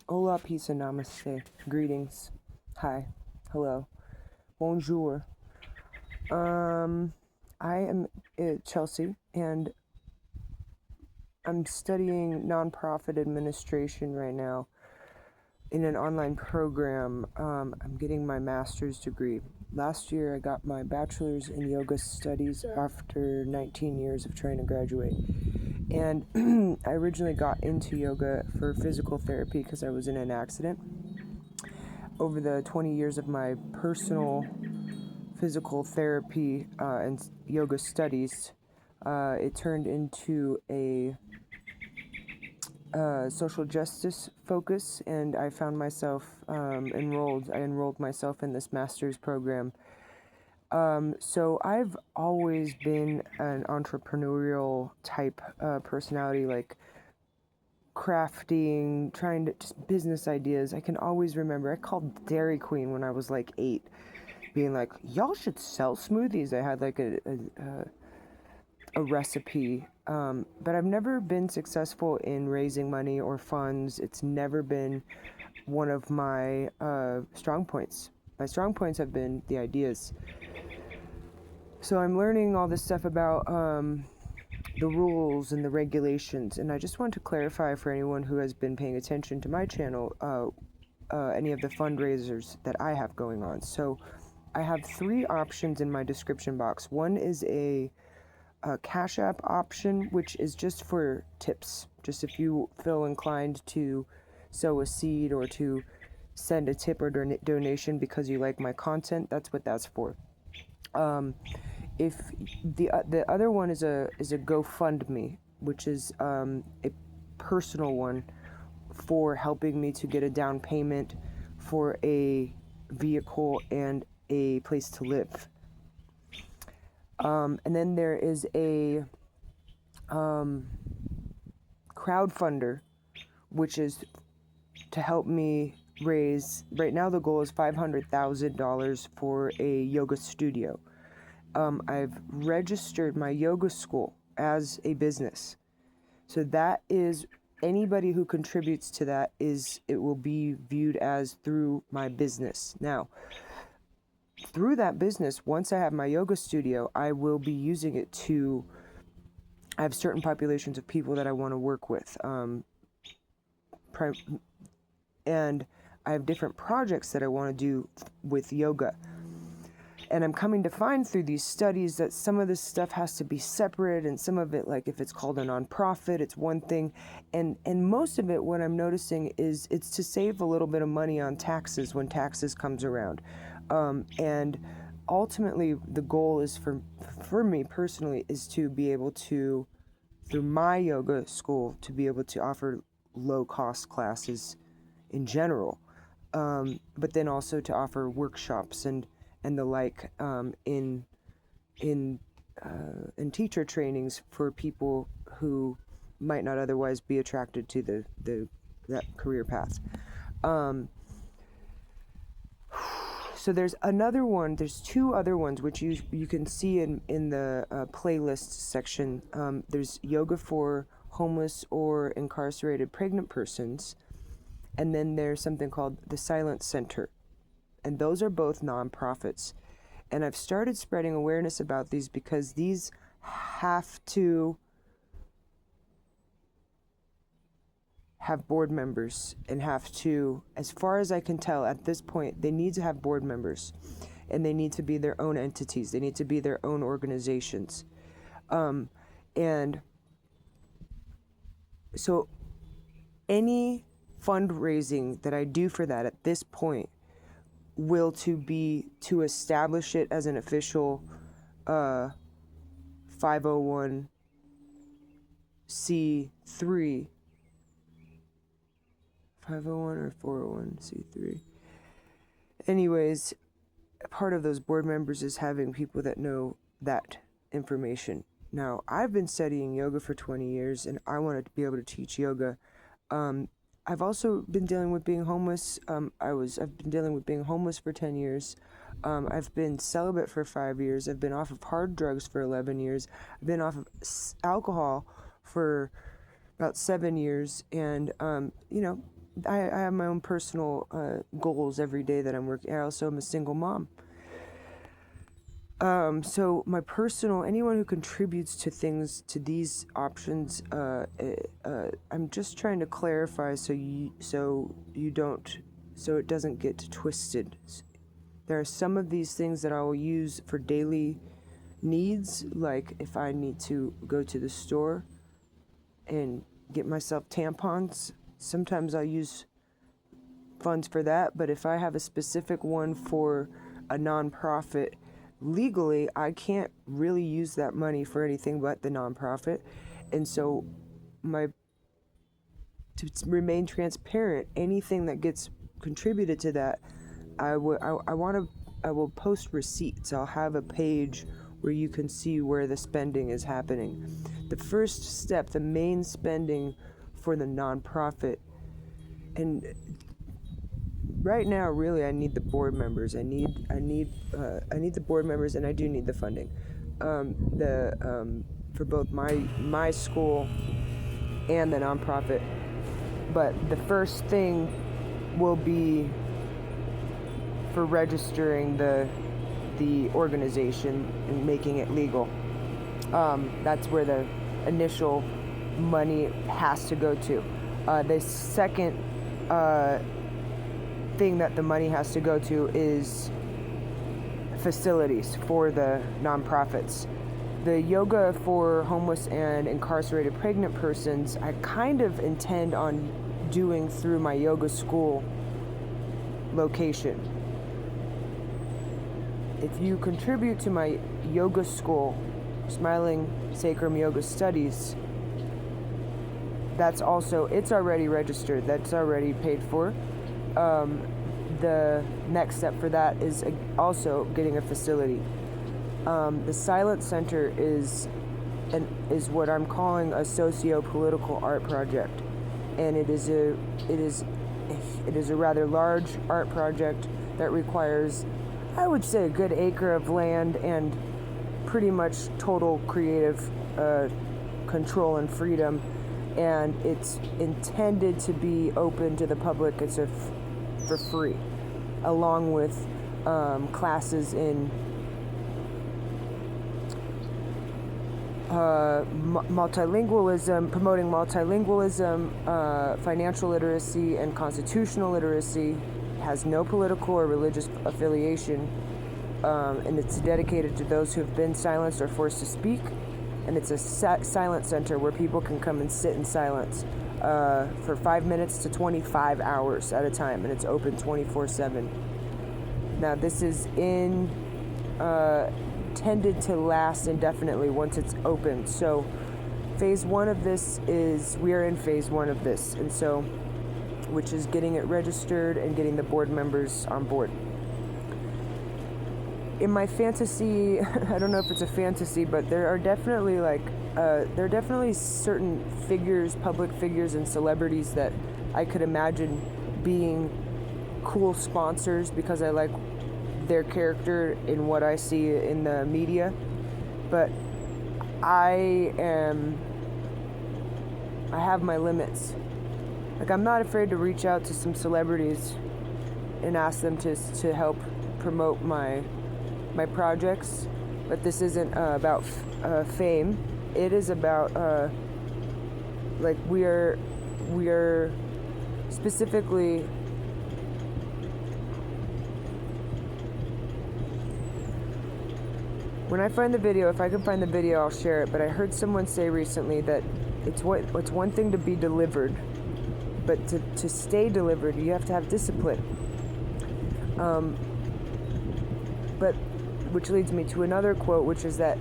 Hola, peace and namaste. Greetings. Hi. Hello. Bonjour. I am Chelsea, and I'm studying nonprofit administration right now in an online program. I'm getting my master's degree. Last year, I got my bachelor's in yoga studies after 19 years of trying to graduate. And I originally got into yoga for physical therapy because I was in an accident. Over the 20 years of my personal physical therapy and yoga studies, it turned into a social justice focus, and I found myself enrolled. I enrolled myself in this master's program. So I've always been an entrepreneurial type personality, like crafting, trying to just business ideas. I can always remember I called Dairy Queen when I was like 8, being like, y'all should sell smoothies. I had like a recipe, but I've never been successful in raising money or funds. It's never been one of my strong points. My strong points have been the ideas. So I'm learning all this stuff about the rules and the regulations, and I just want to clarify for anyone who has been paying attention to my channel any of the fundraisers that I have going on. So I have 3 options in my description box. One is a Cash App option, which is just for tips. Just if you feel inclined to sow a seed or to send a tip or donation because you like my content, that's what that's for. If the other one is a GoFundMe, which is a personal one for helping me to get a down payment for a vehicle and a place to live. And then there is a crowdfunder, which is to help me raise. Right now, the goal is $500,000 for a yoga studio. I've registered my yoga school as a business. So that is, anybody who contributes to that it will be viewed as through my business. Now, through that business, once I have my yoga studio, I will be using it to, I have certain populations of people that I want to work with. And I have different projects that I want to do with yoga. And I'm coming to find through these studies that some of this stuff has to be separate, and some of it, like if it's called a nonprofit, it's one thing. And most of it, what I'm noticing is it's to save a little bit of money on taxes when taxes comes around. And ultimately, the goal is for me personally is to be able to, through my yoga school, to be able to offer low-cost classes in general, but then also to offer workshops and the like in teacher trainings for people who might not otherwise be attracted to that career path. So there's another one. There's 2 other ones which you can see in the playlist section. There's yoga for homeless or incarcerated pregnant persons, and then there's something called the Silent Center. And those are both nonprofits. And I've started spreading awareness about these because these have to have board members and have to, as far as I can tell at this point, they need to have board members, and they need to be their own entities. They need to be their own organizations. And so any fundraising that I do for that at this point will to establish it as an official 501c3, 501 or 401c3. Anyways, part of those board members is having people that know that information. Now, I've been studying yoga for 20 years, and I wanted to be able to teach yoga. I've also been dealing with being homeless. I've been dealing with being homeless for 10 years. I've been celibate for 5 years. I've been off of hard drugs for 11 years. I've been off of alcohol for about 7 years, and I have my own personal goals every day that I'm working. I also am a single mom. So my personal, anyone who contributes to things, to these options, I'm just trying to clarify so it doesn't get twisted. There are some of these things that I will use for daily needs, like if I need to go to the store and get myself tampons, sometimes I'll use funds for that. But if I have a specific one for a nonprofit, legally, I can't really use that money for anything but the nonprofit. And so to remain transparent, anything that gets contributed to that, I will post receipts. I'll have a page where you can see where the spending is happening. The first step, the main spending for the nonprofit, and right now, really, I need the board members. I need the board members, and I do need the funding. For both my school and the nonprofit. But the first thing will be for registering the organization and making it legal. That's where the initial money has to go to. The second thing that the money has to go to is facilities for the nonprofits. The yoga for homeless and incarcerated pregnant persons, I kind of intend on doing through my yoga school location. If you contribute to my yoga school, Smiling Sacrum Yoga Studies, it's already registered, that's already paid for. The next step for that is also getting a facility. The Silent Center is what I'm calling a socio-political art project, and it is a rather large art project that requires, I would say, a good acre of land and pretty much total creative control and freedom. And it's intended to be open to the public. It's for free, along with classes in multilingualism, promoting multilingualism, financial literacy, and constitutional literacy. It has no political or religious affiliation, and it's dedicated to those who have been silenced or forced to speak. And it's a silent center where people can come and sit in silence for 5 minutes to 25 hours at a time, and it's open 24/7. Now, this is intended to last indefinitely once it's open. So phase one of this we are in phase one of this, and so, which is getting it registered and getting the board members on board. In my fantasy, I don't know if it's a fantasy, but there are definitely certain figures, public figures and celebrities that I could imagine being cool sponsors because I like their character in what I see in the media. But I have my limits. Like, I'm not afraid to reach out to some celebrities and ask them to help promote my projects, but this isn't about fame. It is about we are specifically when I find the video, if I can find the video, I'll share it. But I heard someone say recently that it's one thing to be delivered, but to stay delivered, you have to have discipline. But which leads me to another quote, which is that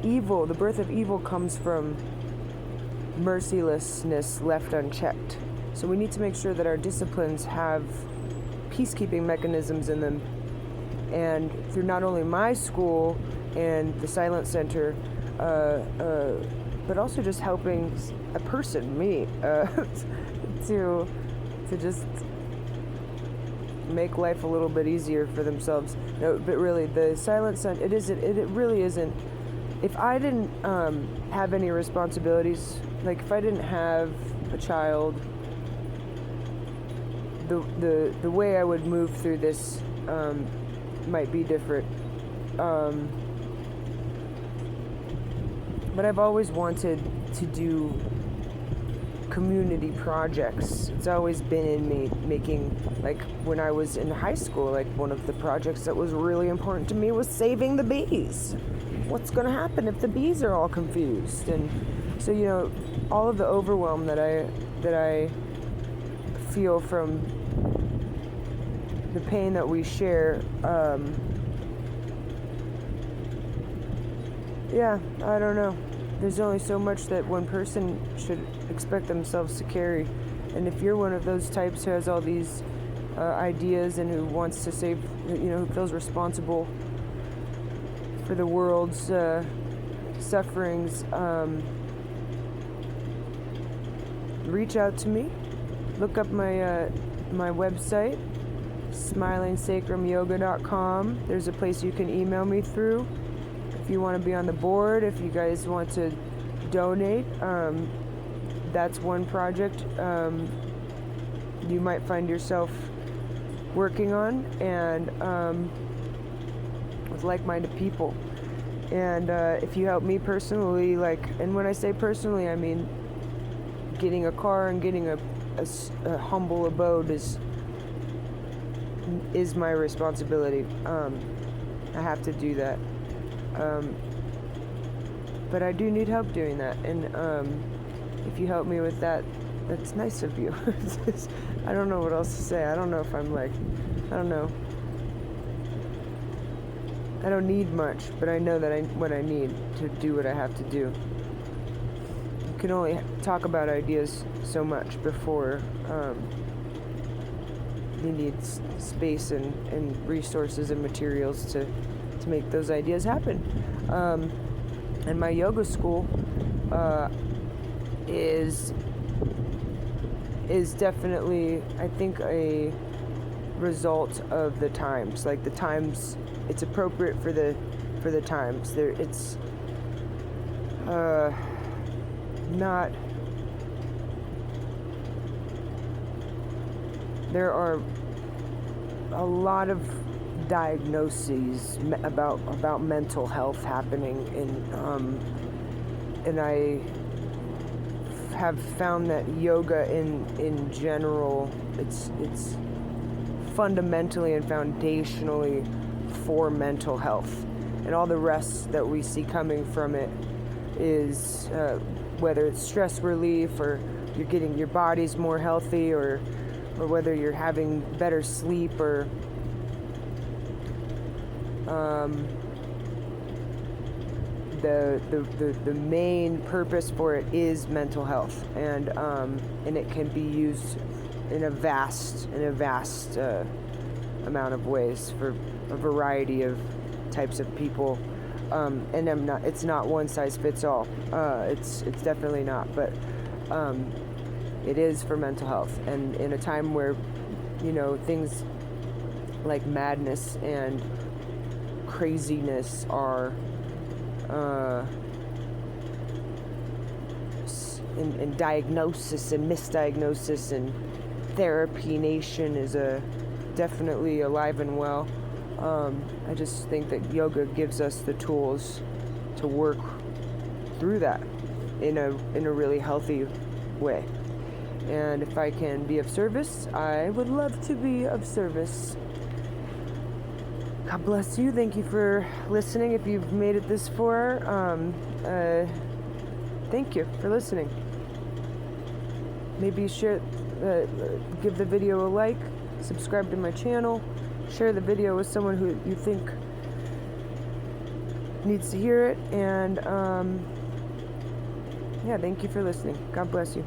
the birth of evil comes from mercilessness left unchecked. So we need to make sure that our disciplines have peacekeeping mechanisms in them. And through not only my school and the Silent Center, but also just helping a person, me, to just make life a little bit easier for themselves. No, but really, the Silent Center, it really isn't. If I didn't have any responsibilities like if I didn't have a child, the way I would move through this might be different. But I've always wanted to do community projects. It's always been in me, making, like when I was in high school, like one of the projects that was really important to me was saving the bees. What's going to happen if the bees are all confused? And so, you know, all of the overwhelm that I feel from the pain that we share, yeah, I don't know. There's only so much that one person should expect themselves to carry. And if you're one of those types who has all these ideas and who wants to save, you know, who feels responsible for the world's sufferings, reach out to me. Look up my my website, smilengsacrumyoga.com. There's a place you can email me through. If you want to be on the board, if you guys want to donate, that's one project you might find yourself working on, and with like-minded people. And if you help me personally, like, and when I say personally, I mean getting a car and getting a humble abode is my responsibility. I have to do that. But I do need help doing that, and if you help me with that, that's nice of you. I don't know what else to say. I don't know if I'm like, I don't know. I don't need much, but I know that what I need to do what I have to do. You can only talk about ideas so much before you need space and resources and materials to make those ideas happen. And my yoga school is definitely, I think, a result of the times. Like the times, it's appropriate for the times. It's not. There are a lot of diagnoses about mental health happening, and I have found that yoga in general, it's fundamentally and foundationally for mental health, and all the rest that we see coming from it is whether it's stress relief, or you're getting your body's more healthy, or whether you're having better sleep, or the main purpose for it is mental health, and it can be used in a vast amount of ways for a variety of types of people, and it's not one size fits all. It's definitely not, but it is for mental health, and in a time where, you know, things like madness and craziness are in diagnosis and misdiagnosis, and therapy nation is definitely alive and well. I just think that yoga gives us the tools to work through that in a really healthy way. And if I can be of service, I would love to be of service. God bless you. Thank you for listening. If you've made it this far, thank you for listening. Maybe share, give the video a like, subscribe to my channel, share the video with someone who you think needs to hear it, and yeah, thank you for listening. God bless you.